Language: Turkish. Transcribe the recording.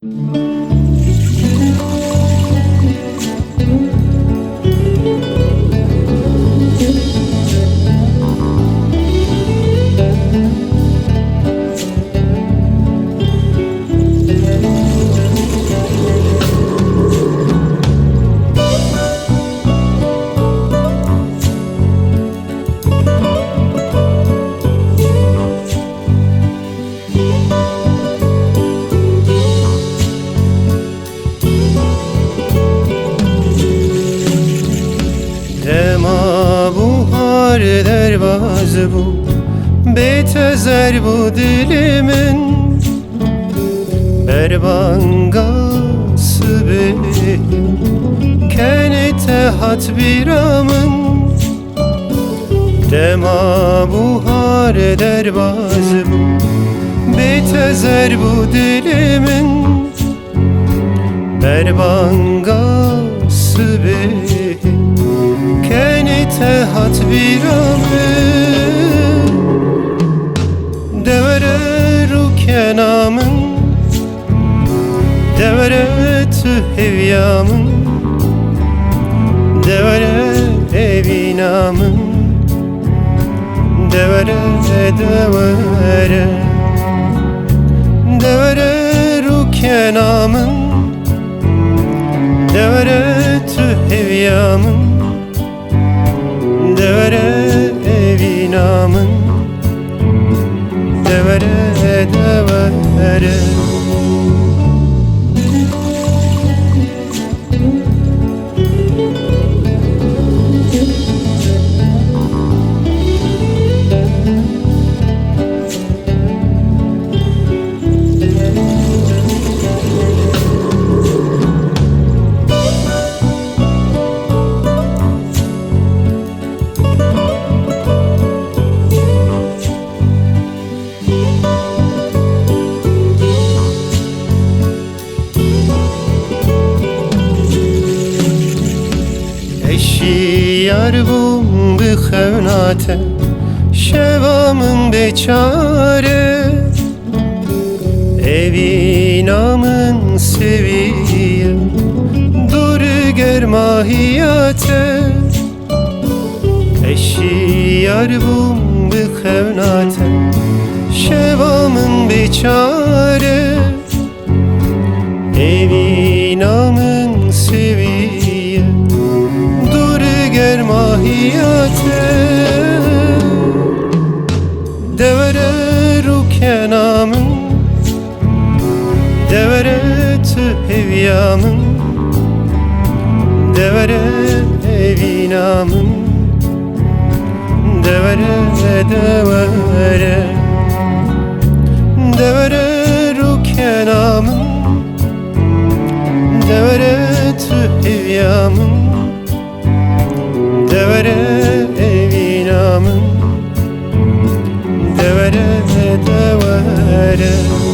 Dema buhar derbaz bu, betezer bu dilimin. Berbangası benim, kenete hat biramın. Dema buhar derbaz bu, betezer bu dilimin. Berbangası benim, kenete hat biramın. Devere rukenamın, devere tühevyamın, devere evinamın, devere devere, devere rukenamın, devere tühevyamın, devere evinamın, devere devere. Eşiyar bum bi xevnate, şevamın beçare. Evinamın seviye, dur germahiyate. Eşiyar bum bi xevnate, şevamın beçare. Evinamın seviye, germahiyate. Devere rukenamın, devere tühevyamın, devere evinamın, devere devere, devere rukenamın, devere tühevyamın, devere evinamın, devere devere.